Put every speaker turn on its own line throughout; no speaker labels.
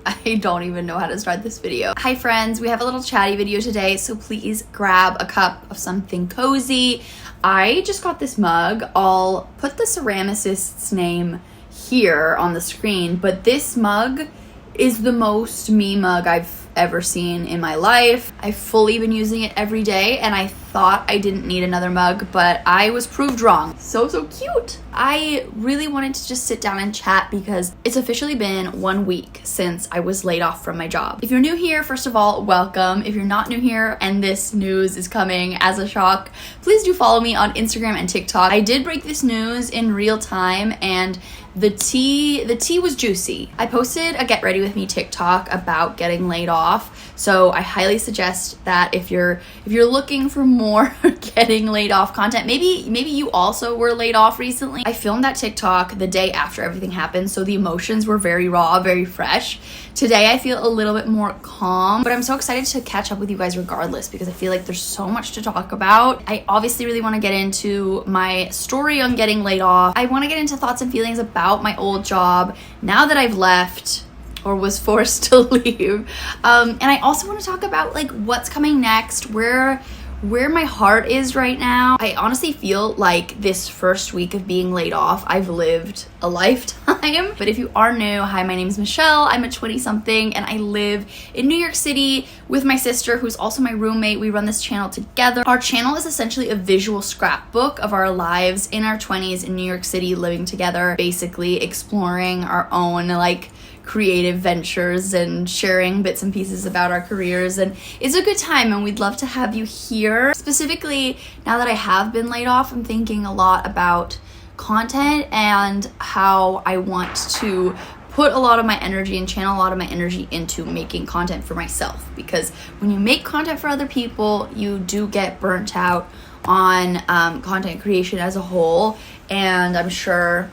I don't even know how to start this video. Hi friends, we have a little chatty video today, so please grab a cup of something cozy. I just got this mug. I'll put the ceramicist's name here on the screen, but this mug is the most me mug I've ever seen in my life. I've fully been using it every day, and I thought I didn't need another mug, but I was proved wrong. So cute. I really wanted to just sit down and chat because it's officially been 1 week since I was laid off from my job. If you're new here, first of all, welcome. If you're not new here and this news is coming as a shock, please do follow me on Instagram and TikTok. I did break this news in real time, and the tea was juicy. I posted a get ready with me TikTok about getting laid off, so I highly suggest that if you're looking for more getting laid off content, maybe you also were laid off recently. I filmed that TikTok the day after everything happened, so the emotions were very raw, very fresh. Today I feel a little bit more calm, but I'm so excited to catch up with you guys regardless because I feel like there's so much to talk about. I obviously really want to get into my story on getting laid off. I want to get into thoughts and feelings about my old job now that I've left or was forced to leave. And I also want to talk about like what's coming next, where my heart is right now. I honestly feel like this first week of being laid off, I've lived a lifetime. But if you are new, hi, my name is Michelle. I'm a 20-something and I live in New York City with my sister, who's also my roommate. We run this channel together. Our channel is essentially a visual scrapbook of our lives in our 20s in New York City, living together, basically exploring our own like creative ventures and sharing bits and pieces about our careers, and it's a good time and we'd love to have you here. Specifically, now that I have been laid off, I'm thinking a lot about content and how I want to put a lot of my energy and channel a lot of my energy into making content for myself, because when you make content for other people, you do get burnt out on content creation as a whole, and I'm sure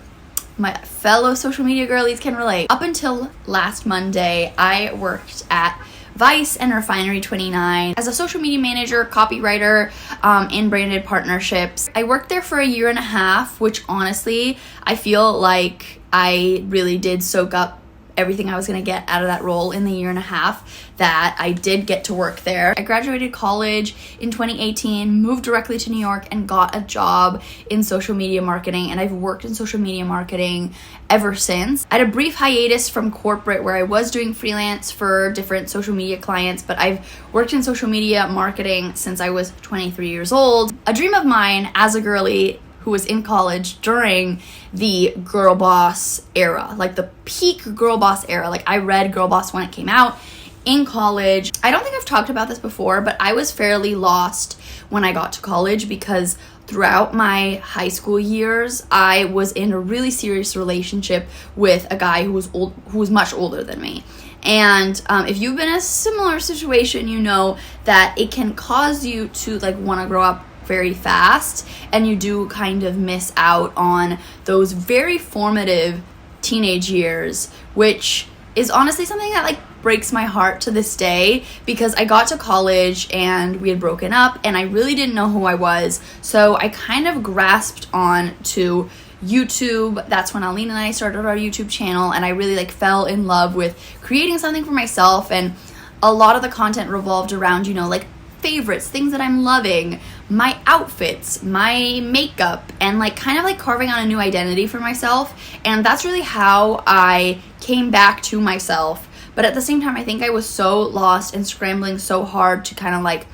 my fellow social media girlies can relate. Up until last Monday, I worked at Vice and Refinery 29 as a social media manager, copywriter, in branded partnerships. I worked there for 1.5 years, which honestly, I feel like I really did soak up everything I was going to get out of that role in the 1.5 years that I did get to work there. I graduated college in 2018, moved directly to New York, and got a job in social media marketing, and I've worked in social media marketing ever since. I had a brief hiatus from corporate where I was doing freelance for different social media clients, but I've worked in social media marketing since I was 23 years old. A dream of mine as a girly who was in college during the girl boss era, like the peak girl boss era. Like I read Girl Boss when it came out in college. I don't think I've talked about this before, but I was fairly lost when I got to college because throughout my high school years, I was in a really serious relationship with a guy who was much older than me. And if you've been in a similar situation, you know that it can cause you to like want to grow up very fast, and you do kind of miss out on those very formative teenage years, which is honestly something that like breaks my heart to this day, because I got to college and we had broken up and I really didn't know who I was. So I kind of grasped on to YouTube. That's when Aline and I started our YouTube channel, and I really like fell in love with creating something for myself, and a lot of the content revolved around, you know, like favorites, things that I'm loving, my outfits, my makeup, and like kind of like carving out a new identity for myself. And that's really how I came back to myself. But at the same time, I think I was so lost and scrambling so hard to kind of like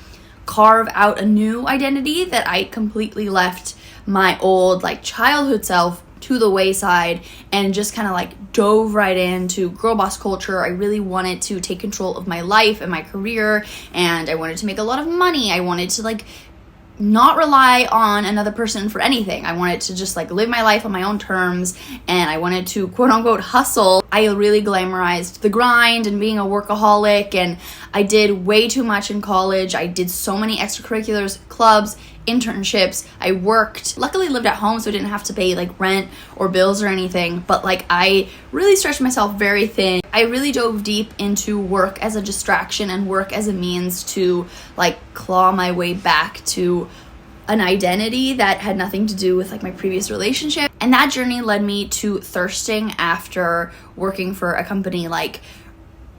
carve out a new identity that I completely left my old like childhood self to the wayside and just kind of like dove right into girl boss culture. I really wanted to take control of my life and my career, and I wanted to make a lot of money. I wanted to like not rely on another person for anything. I wanted to just like live my life on my own terms, and I wanted to quote unquote hustle. I really glamorized the grind and being a workaholic, and I did way too much in college. I did so many extracurriculars, clubs, internships. I worked, luckily lived at home, so I didn't have to pay like rent or bills or anything, but like I really stretched myself very thin. I really dove deep into work as a distraction and work as a means to like claw my way back to an identity that had nothing to do with like my previous relationship. And that journey led me to thirsting after working for a company like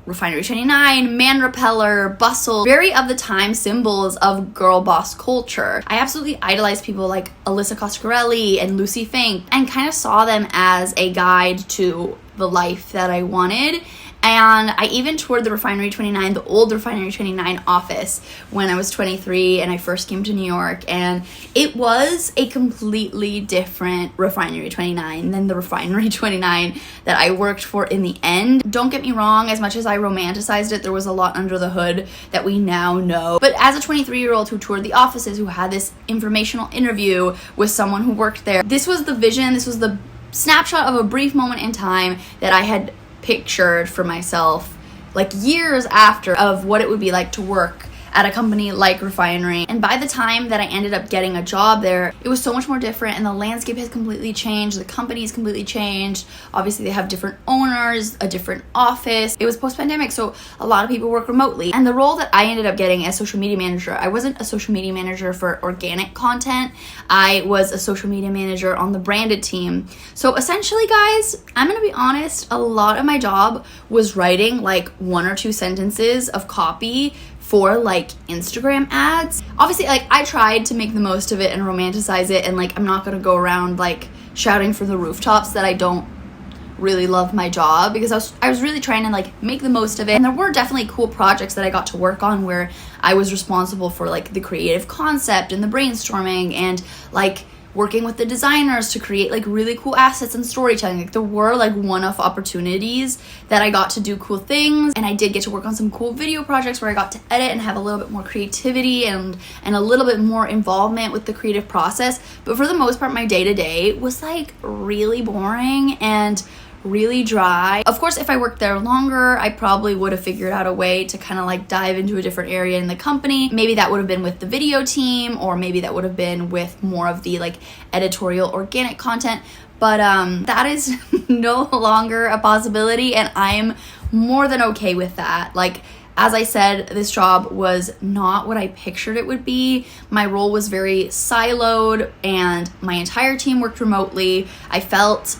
Refinery 29, Man Repeller, Bustle, very of the time symbols of girl boss culture. I absolutely idolized people like Alyssa Coscarelli and Lucy Fink and kind of saw them as a guide to the life that I wanted. And I even toured the Refinery 29, the old Refinery 29 office when I was 23 and I first came to New York. And it was a completely different Refinery 29 than the Refinery 29 that I worked for in the end. Don't get me wrong, as much as I romanticized it, there was a lot under the hood that we now know. But as a 23-year-old who toured the offices, who had this informational interview with someone who worked there, this was the vision, this was the snapshot of a brief moment in time that I had pictured for myself like years after of what it would be like to work at a company like Refinery. And by the time that I ended up getting a job there, it was so much more different and the landscape has completely changed. The company has completely changed. Obviously they have different owners, a different office. It was post-pandemic, so a lot of people work remotely. And the role that I ended up getting as social media manager, I wasn't a social media manager for organic content. I was a social media manager on the branded team. So essentially, guys, I'm gonna be honest, a lot of my job was writing like 1 or 2 sentences of copy for like Instagram ads. Obviously, like I tried to make the most of it and romanticize it, and like I'm not gonna go around like shouting from the rooftops that I don't really love my job, because I was really trying to like make the most of it. And there were definitely cool projects that I got to work on where I was responsible for like the creative concept and the brainstorming and like working with the designers to create like really cool assets and storytelling. Like there were like one-off opportunities that I got to do cool things, and I did get to work on some cool video projects where I got to edit and have a little bit more creativity and a little bit more involvement with the creative process. But for the most part, my day-to-day was like really boring and really dry. Of course, if I worked there longer, I probably would have figured out a way to kind of like dive into a different area in the company. Maybe that would have been with the video team, or maybe that would have been with more of the like editorial organic content. But that is no longer a possibility, and I'm more than okay with that. Like, as I said, this job was not what I pictured it would be. My role was very siloed and my entire team worked remotely. I felt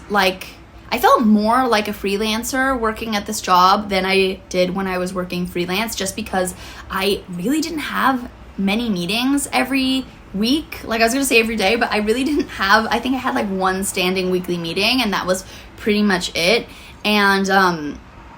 more like a freelancer working at this job than I did when I was working freelance, just because I really didn't have many meetings every week. Like I was gonna say every day, but I really didn't have, I think I had like 1 standing weekly meeting and that was pretty much it. And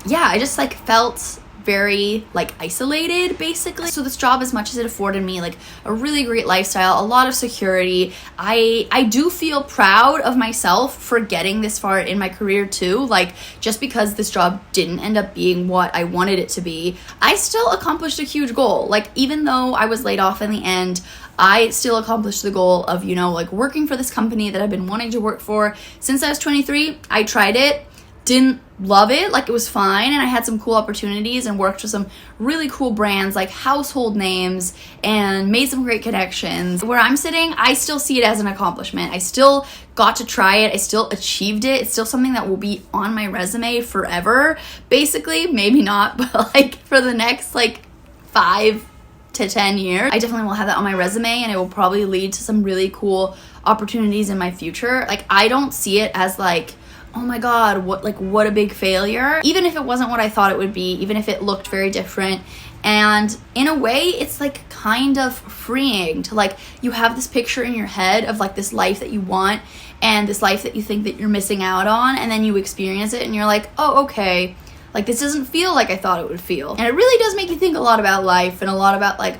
yeah, I just like felt very like isolated basically. So this job, as much as it afforded me like a really great lifestyle, a lot of security, I do feel proud of myself for getting this far in my career too. Like, just because this job didn't end up being what I wanted it to be, I still accomplished a huge goal. Like, even though I was laid off in the end, I still accomplished the goal of, you know, like working for this company that I've been wanting to work for since I was 23. I tried it, didn't love it, like it was fine, and I had some cool opportunities and worked with some really cool brands, like household names, and made some great connections. Where I'm sitting, I still see it as an accomplishment. I still got to try it, I still achieved it. It's still something that will be on my resume forever, basically. Maybe not, but like for the next like 5 to 10 years, I definitely will have that on my resume, and it will probably lead to some really cool opportunities in my future. Like, I don't see it as like, oh my god, what a big failure. Even if it wasn't what I thought it would be, even if it looked very different. And in a way, it's like kind of freeing to like, you have this picture in your head of like this life that you want and this life that you think that you're missing out on, and then you experience it and you're like, oh, okay, like this doesn't feel like I thought it would feel. And it really does make you think a lot about life and a lot about like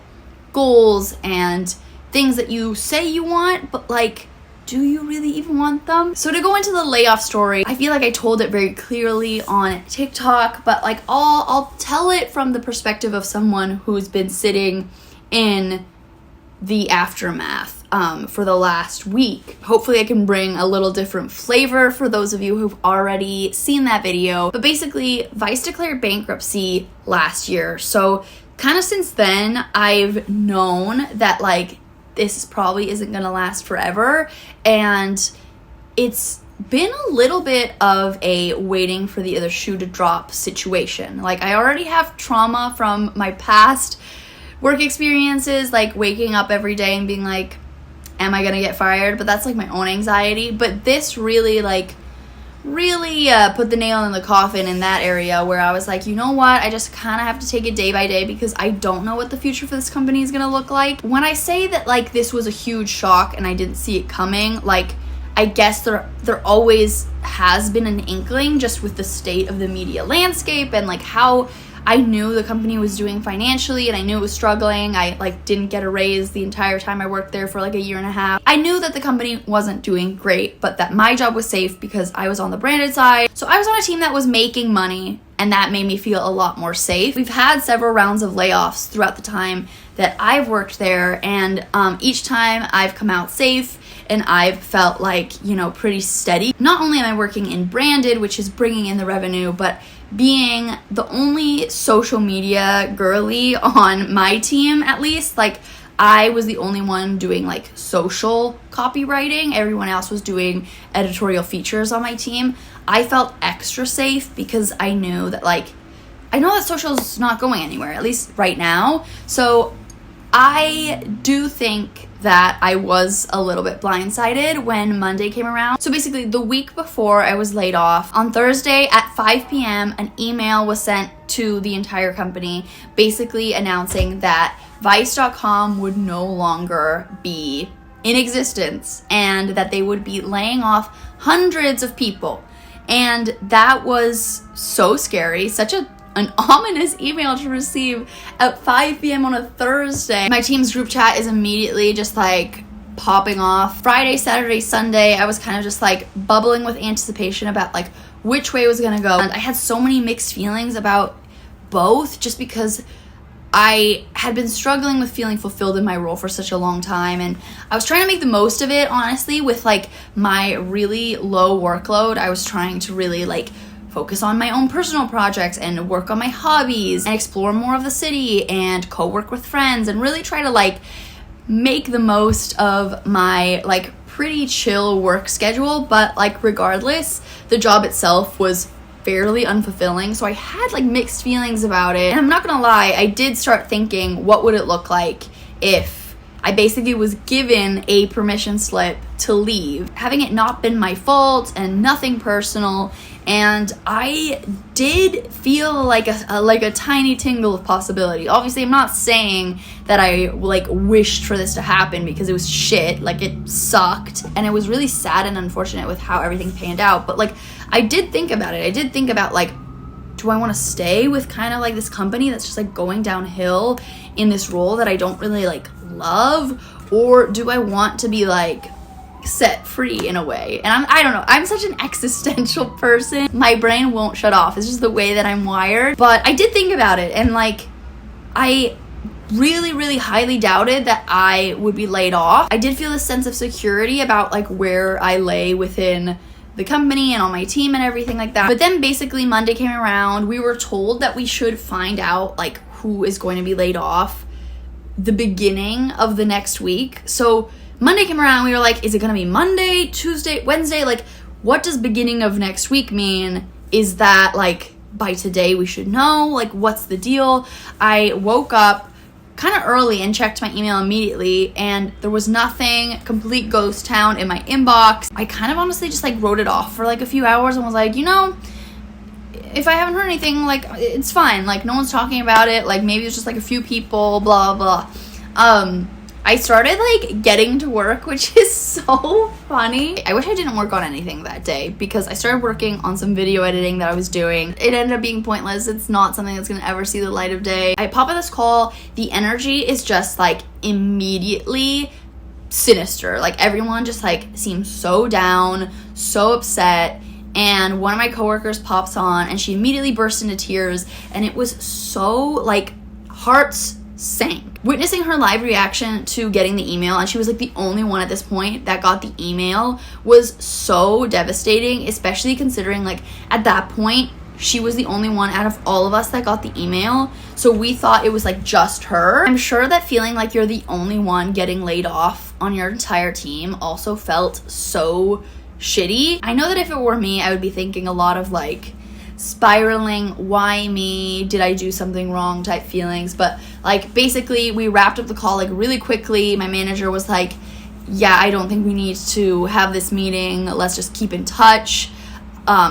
goals and things that you say you want, but like, do you really even want them? So to go into the layoff story, I feel like I told it very clearly on TikTok, but like I'll tell it from the perspective of someone who's been sitting in the aftermath for the last week. Hopefully I can bring a little different flavor for those of you who've already seen that video. But basically, Vice declared bankruptcy last year. So kind of since then, I've known that like this probably isn't gonna last forever, and it's been a little bit of a waiting for the other shoe to drop situation. Like, I already have trauma from my past work experiences, like waking up every day and being like, am I gonna get fired? But that's like my own anxiety. But this really like really put the nail in the coffin in that area, where I was like, you know what, I just kind of have to take it day by day because I don't know what the future for this company is gonna look like. When I say that like this was a huge shock and I didn't see it coming, like I guess there always has been an inkling just with the state of the media landscape and like how I knew the company was doing financially, and I knew it was struggling. I like didn't get a raise the entire time I worked there for like a year and a half. I knew that the company wasn't doing great, but that my job was safe because I was on the branded side. So I was on a team that was making money, and that made me feel a lot more safe. We've had several rounds of layoffs throughout the time that I've worked there, and each time I've come out safe and I've felt like, you know, pretty steady. Not only am I working in branded, which is bringing in the revenue, but being the only social media girly on my team, at least, like I was the only one doing like social copywriting. Everyone else was doing editorial features on my team. I felt extra safe because I knew that I know that social's not going anywhere, at least right now. So I do think that I was a little bit blindsided when Monday came around. So basically the week before I was laid off, on Thursday at 5 p.m., an email was sent to the entire company basically announcing that Vice.com would no longer be in existence and that they would be laying off hundreds of people. And that was so scary, such an ominous email to receive at 5 p.m. on a Thursday. My team's group chat is immediately just like popping off. Friday, Saturday, Sunday, I was kind of just like bubbling with anticipation about like which way it was gonna go. And I had so many mixed feelings about both, just because I had been struggling with feeling fulfilled in my role for such a long time, and I was trying to make the most of it, honestly, with like my really low workload. I was trying to really like focus on my own personal projects and work on my hobbies and explore more of the city and co-work with friends and really try to like make the most of my like pretty chill work schedule. But like regardless, the job itself was fairly unfulfilling, so I had like mixed feelings about it. And I'm not gonna lie, I did start thinking, what would it look like if I basically was given a permission slip to leave, having it not been my fault and nothing personal. And I did feel like a tiny tingle of possibility. Obviously, I'm not saying that I like wished for this to happen, because it was shit. Like, it sucked, and it was really sad and unfortunate with how everything panned out. But like, I did think about it. I did think about like, do I want to stay with kind of like this company that's just like going downhill in this role that I don't really like love, or do I want to be like set free in a way? And I don't know, I'm such an existential person. My brain won't shut off. It's just the way that I'm wired. But I did think about it, and like, I really highly doubted that I would be laid off. I did feel a sense of security about like where I lay within the company and on my team and everything like that. But then basically Monday came around. We were told that we should find out like who is going to be laid off the beginning of the next week. So Monday came around, we were like, is it gonna be Monday, Tuesday, Wednesday? Like, what does beginning of next week mean? Is that like by today we should know? Like, what's the deal? I woke up kind of early and checked my email immediately, and there was nothing. Complete ghost town in my inbox. I kind of honestly just like wrote it off for like a few hours and was like, you know, if I haven't heard anything, like, it's fine. Like, no one's talking about it. Like, maybe it's just like a few people, blah blah. I started like getting to work, which is so funny. I wish I didn't work on anything that day, because I started working on some video editing that I was doing. It ended up being pointless. It's not something that's gonna ever see the light of day. I pop on this call. The energy is just like immediately sinister. Like, everyone just like seems so down, so upset. And one of my coworkers pops on and she immediately burst into tears, and it was so like hearts sank. Witnessing her live reaction to getting the email, and she was like the only one at this point that got the email, was so devastating, especially considering like at that point she was the only one out of all of us that got the email. So we thought it was like just her. I'm sure that feeling like you're the only one getting laid off on your entire team also felt so shitty. I know that if it were me, I would be thinking a lot of like spiraling, why me, did I do something wrong type feelings. But like, basically we wrapped up the call like really quickly. My manager was like, yeah, I don't think we need to have this meeting, let's just keep in touch.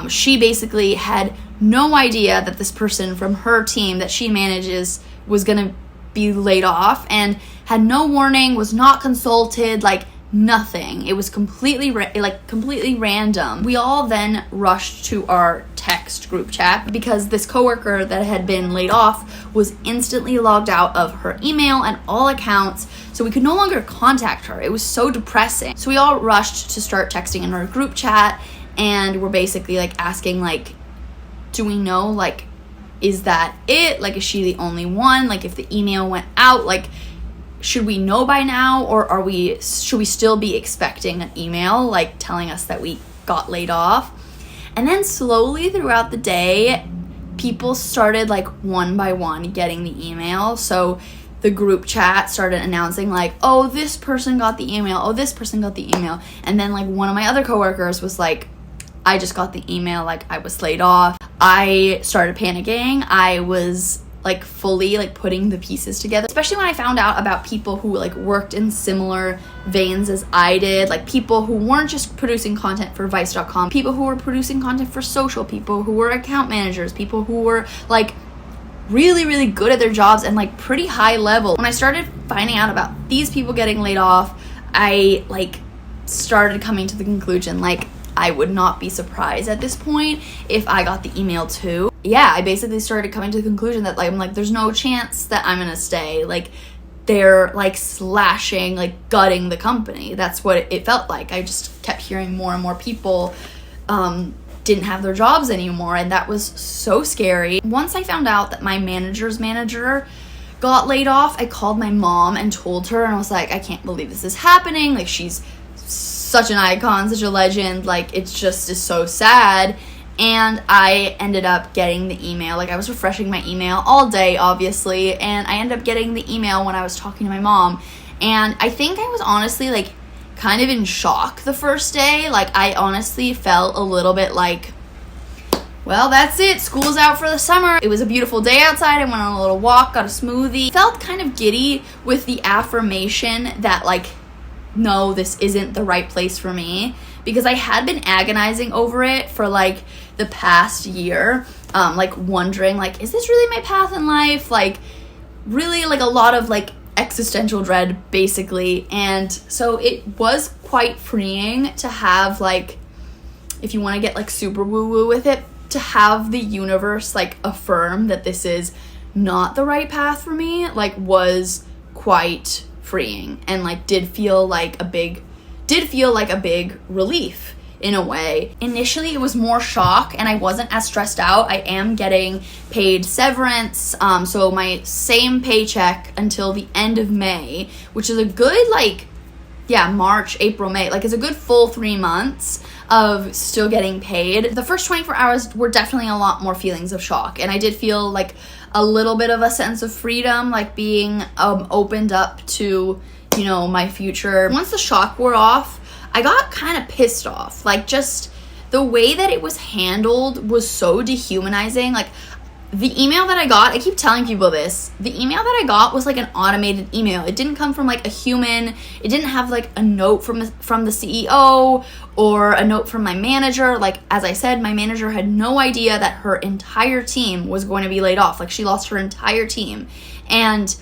She basically had no idea that this person from her team that she manages was gonna be laid off, and had no warning, was not consulted, like nothing. It was completely random. We all then rushed to our text group chat because this coworker that had been laid off was instantly logged out of her email and all accounts, so we could no longer contact her. It was so depressing. So we all rushed to start texting in our group chat, and we're basically like asking, like, do we know, like, is that it? Like, is she the only one? Like, if the email went out, like, should we know by now, or should we still be expecting an email like telling us that we got laid off? And then slowly throughout the day, people started like one by one getting the email. So the group chat started announcing like, oh, this person got the email, oh, this person got the email. And then like one of my other coworkers was like, I just got the email, like I was laid off. I started panicking. I was like fully like putting the pieces together, especially when I found out about people who like worked in similar veins as I did, like people who weren't just producing content for Vice.com, people who were producing content for social, people who were account managers, people who were like really, really good at their jobs and like pretty high level. When I started finding out about these people getting laid off, I like started coming to the conclusion like I would not be surprised at this point if I got the email too. Yeah, I basically started coming to the conclusion that like I'm like, there's no chance that I'm gonna stay. Like they're like slashing, like gutting the company. That's what it felt like. I just kept hearing more and more people didn't have their jobs anymore, and that was so scary. Once I found out that my manager's manager got laid off, I called my mom and told her, and I was like, I can't believe this is happening. Like she's such an icon, such a legend, like it's just is so sad. And I ended up getting the email. Like I was refreshing my email all day, obviously, and I ended up getting the email when I was talking to my mom. And I think I was honestly like kind of in shock the first day. Like I honestly felt a little bit like, well, that's it, school's out for the summer. It was a beautiful day outside. I went on a little walk, got a smoothie. Felt kind of giddy with the affirmation that like, no, this isn't the right place for me, because I had been agonizing over it for like the past year, like wondering like, is this really my path in life? Like really like a lot of like existential dread basically. And so it was quite freeing to have, like, if you want to get like super woo woo with it, to have the universe like affirm that this is not the right path for me, like was quite freeing, and like did feel like a big relief in a way. Initially it was more shock and I wasn't as stressed out. I am getting paid severance, so my same paycheck until the end of May, which is a good like, yeah, March, April, May, like it's a good full 3 months of still getting paid. The first 24 hours were definitely a lot more feelings of shock, and I did feel like a little bit of a sense of freedom, like being opened up to, you know, my future. Once the shock wore off, I got kind of pissed off. Like just the way that it was handled was so dehumanizing. Like the email that I got, I keep telling people this, the email that I got was like an automated email. It didn't come from like a human. It didn't have like a note from the CEO or a note from my manager. Like, as I said, my manager had no idea that her entire team was going to be laid off. Like she lost her entire team. And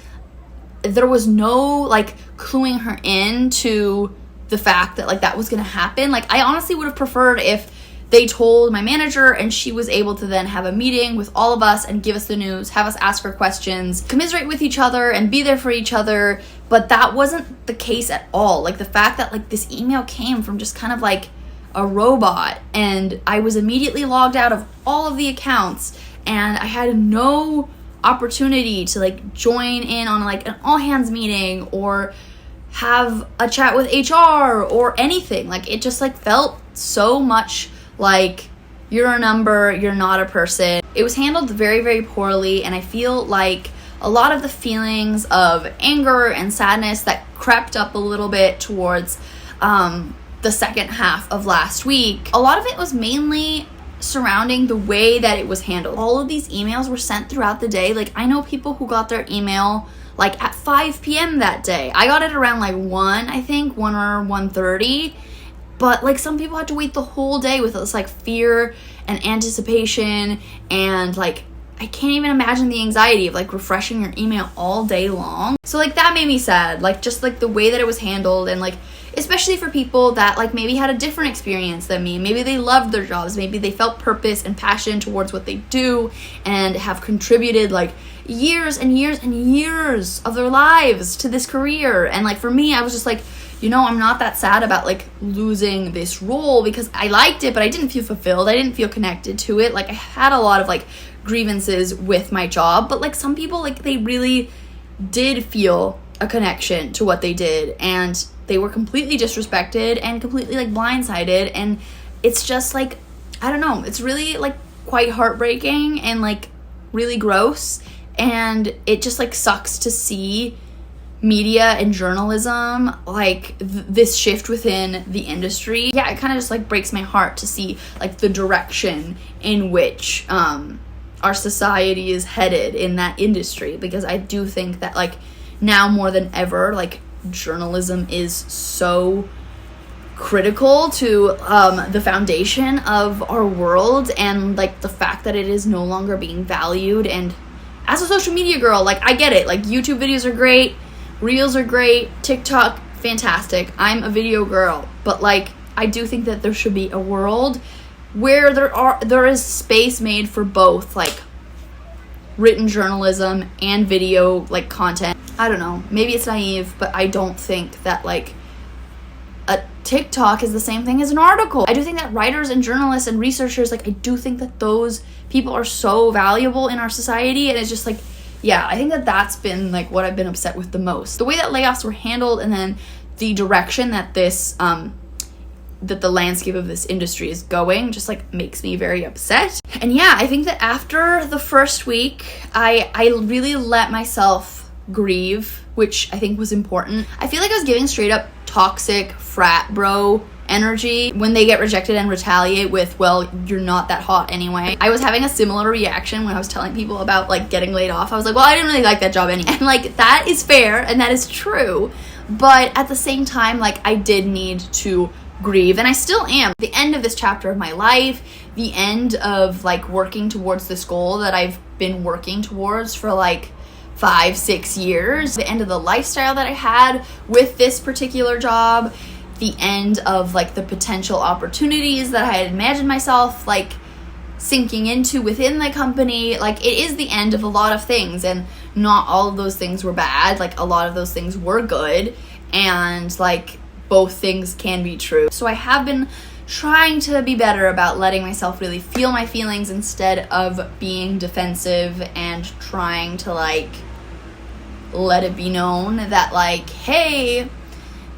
there was no like cluing her in to the fact that like that was going to happen. Like I honestly would have preferred if they told my manager and she was able to then have a meeting with all of us and give us the news, have us ask her questions, commiserate with each other and be there for each other. But that wasn't the case at all. Like the fact that like this email came from just kind of like a robot, and I was immediately logged out of all of the accounts, and I had no opportunity to like join in on like an all hands meeting or have a chat with HR or anything. Like it just like felt so much like you're a number, you're not a person. It was handled very, very poorly, and I feel like a lot of the feelings of anger and sadness that crept up a little bit towards the second half of last week, a lot of it was mainly surrounding the way that it was handled. All of these emails were sent throughout the day. Like I know people who got their email like at 5 p.m. that day. I got it around like 1 or 1:30. But like some people had to wait the whole day with this like fear and anticipation, and like I can't even imagine the anxiety of like refreshing your email all day long. So like that made me sad, like just like the way that it was handled, and like especially for people that like maybe had a different experience than me. Maybe they loved their jobs, maybe they felt purpose and passion towards what they do and have contributed like years and years and years of their lives to this career. And like for me, I was just like, you know, I'm not that sad about like losing this role because I liked it, but I didn't feel fulfilled. I didn't feel connected to it. Like I had a lot of like grievances with my job, but like some people, like they really did feel a connection to what they did, and they were completely disrespected and completely like blindsided. And it's just like, I don't know, it's really like quite heartbreaking and like really gross. And it just like sucks to see media and journalism like this shift within the industry. Yeah, it kind of just like breaks my heart to see like the direction in which our society is headed in that industry, because I do think that like now more than ever, like journalism is so critical to the foundation of our world, and like the fact that it is no longer being valued. And as a social media girl, like I get it, like YouTube videos are great, Reels are great, TikTok, fantastic. I'm a video girl, but like I do think that there should be a world where there is space made for both like written journalism and video like content. I don't know, maybe it's naive, but I don't think that like a TikTok is the same thing as an article. I do think that writers and journalists and researchers, like I do think that those people are so valuable in our society. And it's just like, yeah, I think that that's been like what I've been upset with the most. The way that layoffs were handled, and then the direction that this that the landscape of this industry is going just like makes me very upset. And yeah, I think that after the first week, I really let myself grieve, which I think was important. I feel like I was giving straight up toxic frat bro energy when they get rejected and retaliate with, well, you're not that hot anyway. I was having a similar reaction when I was telling people about like getting laid off. I was like, well, I didn't really like that job anyway. And like that is fair and that is true, but at the same time, like I did need to grieve, and I still am. The end of this chapter of my life, the end of like working towards this goal that I've been working towards for like 5-6 years, the end of the lifestyle that I had with this particular job, the end of like the potential opportunities that I had imagined myself like sinking into within the company. Like it is the end of a lot of things, and not all of those things were bad. Like a lot of those things were good, and like both things can be true. So I have been trying to be better about letting myself really feel my feelings instead of being defensive and trying to like let it be known that like, hey,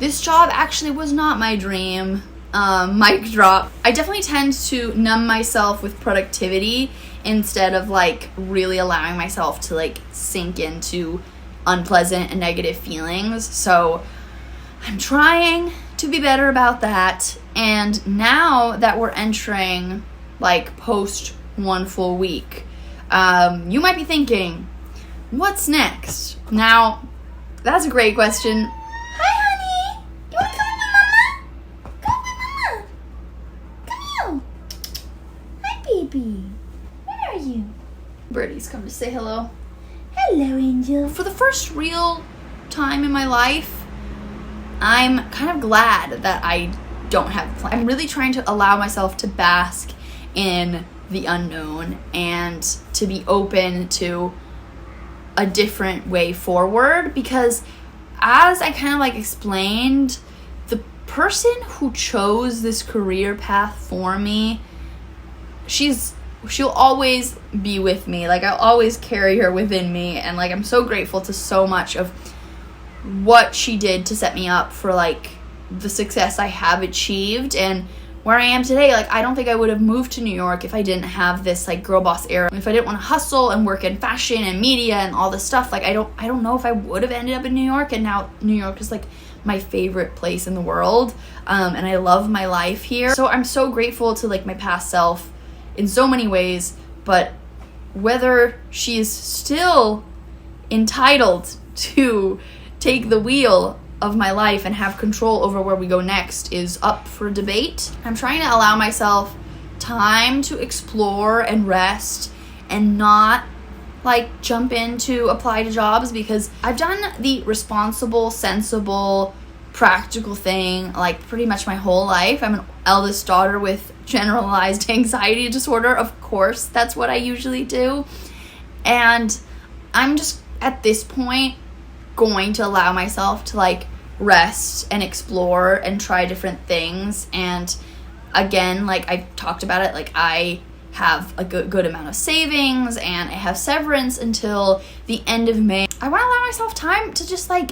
this job actually was not my dream. Mic drop. I definitely tend to numb myself with productivity instead of like really allowing myself to like sink into unpleasant and negative feelings. So I'm trying to be better about that. And now that we're entering like post 1 full week, you might be thinking, what's next? Now, that's a great question. Hi, honey. You want to come with Mama? Come with Mama. Come here. Hi, baby. Where are you? Birdie's come to say hello. Hello, Angel. For the first real time in my life, I'm kind of glad that I don't have a plan. I'm really trying to allow myself to bask in the unknown and to be open to a different way forward, because as I kind of like explained, the person who chose this career path for me, she'll always be with me. Like I'll always carry her within me, and like I'm so grateful to so much of what she did to set me up for like the success I have achieved and where I am today. Like I don't think I would have moved to New York if I didn't have this like girl boss era. If I didn't want to hustle and work in fashion and media and all this stuff, like I don't know if I would have ended up in New York. And now New York is like my favorite place in the world, and I love my life here. So I'm so grateful to like my past self in so many ways, but whether she is still entitled to take the wheel of my life and have control over where we go next is up for debate. I'm trying to allow myself time to explore and rest and not like jump into apply to jobs, because I've done the responsible, sensible, practical thing like pretty much my whole life. I'm an eldest daughter with generalized anxiety disorder. Of course, that's what I usually do. And I'm just at this point going to allow myself to like rest and explore and try different things. And again, like I've talked about it, like I have a good amount of savings and I have severance until the end of May. I want to allow myself time to just like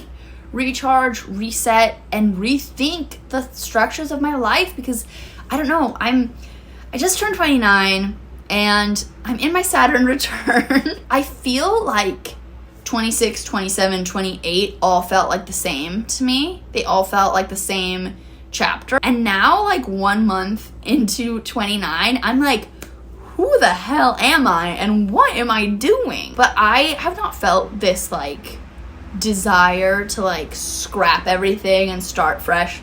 recharge, reset, and rethink the structures of my life, because I don't know, I just turned 29 and I'm in my Saturn return. I feel like 26, 27, 28 all felt like the same to me. They all felt like the same chapter. And now, like 1 month into 29, I'm like, who the hell am I and what am I doing? But I have not felt this like desire to like scrap everything and start fresh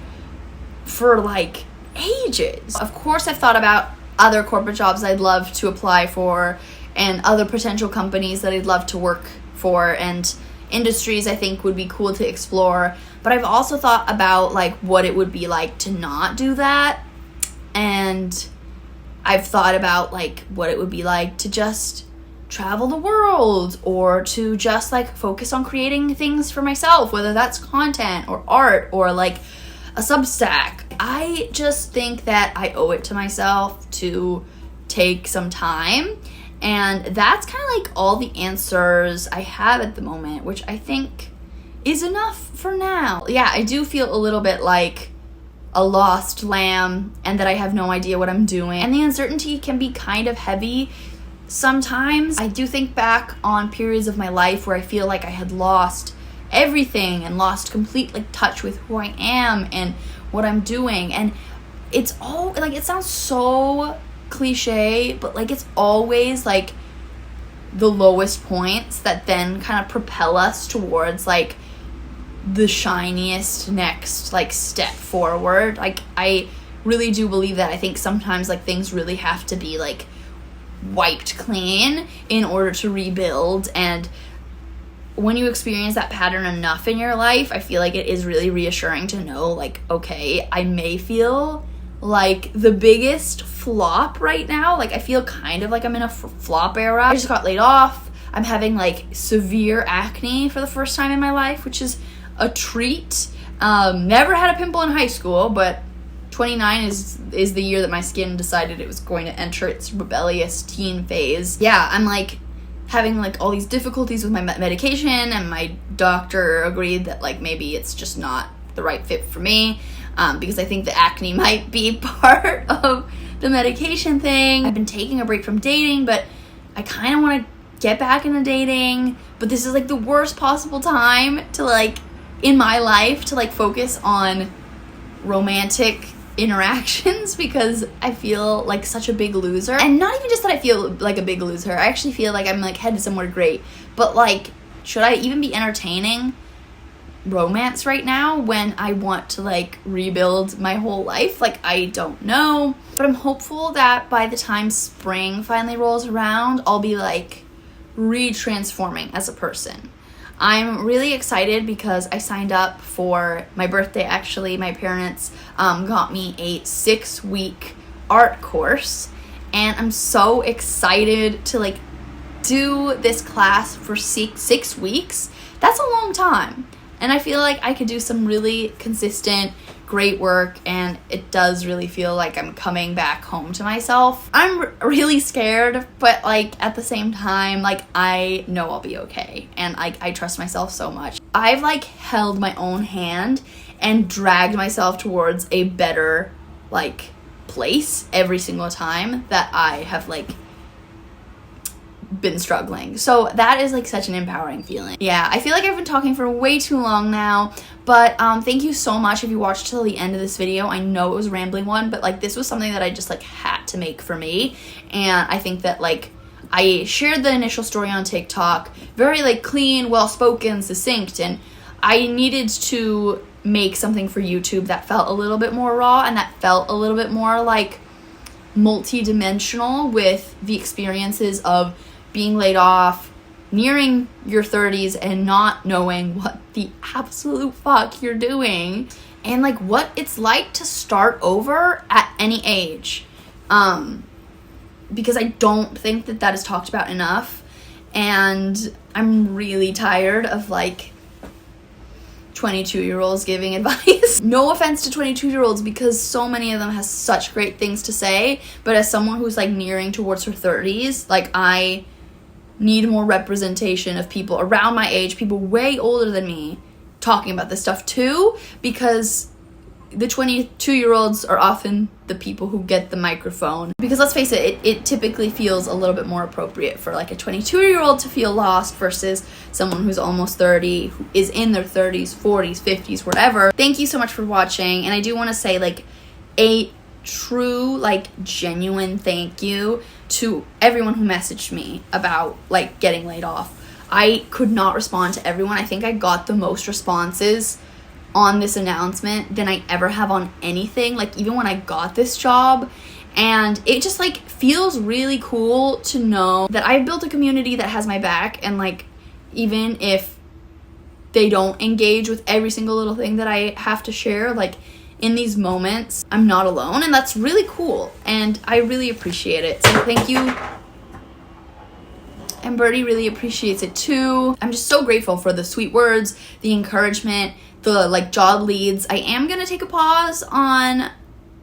for like ages. Of course, I've thought about other corporate jobs I'd love to apply for and other potential companies that I'd love to work for and industries I think would be cool to explore. But I've also thought about like what it would be like to not do that. And I've thought about like what it would be like to just travel the world or to just like focus on creating things for myself, whether that's content or art or like a Substack. I just think that I owe it to myself to take some time, and that's kind of like all the answers I have at the moment, which I think is enough for now. Yeah, I do feel a little bit like a lost lamb and that I have no idea what I'm doing, and the uncertainty can be kind of heavy sometimes. I do think back on periods of my life where I feel like I had lost everything and lost complete like touch with who I am and what I'm doing, and it's all like, it sounds so cliche, but like it's always like the lowest points that then kind of propel us towards like the shiniest next like step forward. Like I really do believe that. I think sometimes like things really have to be like wiped clean in order to rebuild, and when you experience that pattern enough in your life, I feel like it is really reassuring to know like, okay, I may feel like the biggest flop right now. Like I feel kind of like I'm in a flop era. I just got laid off. I'm having like severe acne for the first time in my life, which is a treat. Never had a pimple in high school, but 29 is the year that my skin decided it was going to enter its rebellious teen phase. Yeah, I'm like having like all these difficulties with my medication, and my doctor agreed that like maybe it's just not the right fit for me, because I think the acne might be part of the medication thing. I've been taking a break from dating, but I kind of want to get back into dating, but this is like the worst possible time to like in my life to like focus on romantic interactions, because I feel like such a big loser. And not even just that I feel like a big loser, I actually feel like I'm like headed somewhere great, but like should I even be entertaining romance right now when I want to like rebuild my whole life? Like I don't know, but I'm hopeful that by the time spring finally rolls around, I'll be like re-transforming as a person. I'm really excited because I signed up for my birthday. Actually, my parents got me a 6-week art course, and I'm so excited to like do this class for 6 weeks. That's a long time, and I feel like I could do some really consistent great work, and it does really feel like I'm coming back home to myself. I'm really scared, but like at the same time, like I know I'll be okay, and I trust myself so much. I've like held my own hand and dragged myself towards a better like place every single time that I have like been struggling. So that is like such an empowering feeling. Yeah, I feel like I've been talking for way too long now, but thank you so much if you watched till the end of this video. I know it was a rambling one, but like this was something that I just like had to make for me, and I think that like I shared the initial story on TikTok, very like clean, well-spoken, succinct, and I needed to make something for YouTube that felt a little bit more raw and that felt a little bit more like multi-dimensional with the experiences of being laid off, nearing your 30s and not knowing what the absolute fuck you're doing, and like what it's like to start over at any age. Because I don't think that is talked about enough, and I'm really tired of like 22-year-olds giving advice. No offense to 22-year-olds, because so many of them has such great things to say, but as someone who's like nearing towards her 30s, like I need more representation of people around my age, people way older than me, talking about this stuff too, because the 22-year-olds are often the people who get the microphone. Because let's face it, it typically feels a little bit more appropriate for like a 22-year-old to feel lost versus someone who's almost 30, who is in their 30s, 40s, 50s, whatever. Thank you so much for watching, and I do want to say like a true, like genuine thank you to everyone who messaged me about like getting laid off. I could not respond to everyone. I think I got the most responses on this announcement than I ever have on anything, like even when I got this job. And it just like feels really cool to know that I've built a community that has my back, and like even if they don't engage with every single little thing that I have to share, like in these moments I'm not alone, and that's really cool and I really appreciate it. So thank you. And Birdie really appreciates it too. I'm just so grateful for the sweet words, the encouragement, the like job leads. I am gonna take a pause on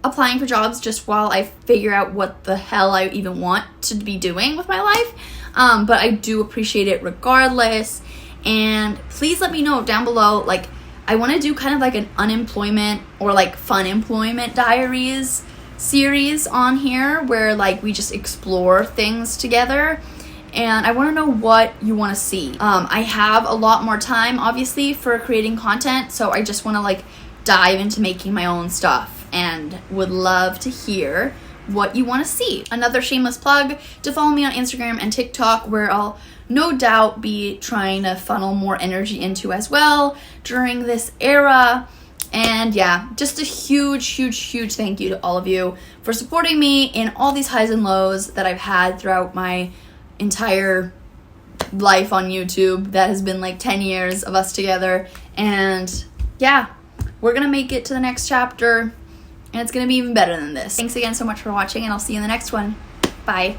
applying for jobs just while I figure out what the hell I even want to be doing with my life. But I do appreciate it regardless. And please let me know down below, like I want to do kind of like an unemployment or like fun employment diaries series on here where like we just explore things together. And I want to know what you want to see. I have a lot more time, obviously, for creating content, so I just want to like dive into making my own stuff and would love to hear what you want to see. Another shameless plug to follow me on Instagram and TikTok, where I'll no doubt be trying to funnel more energy into as well during this era. And yeah, just a huge thank you to all of you for supporting me in all these highs and lows that I've had throughout my entire life on YouTube. That has been like 10 years of us together, and yeah, we're gonna make it to the next chapter, and it's gonna be even better than this. Thanks again so much for watching, and I'll see you in the next one. Bye.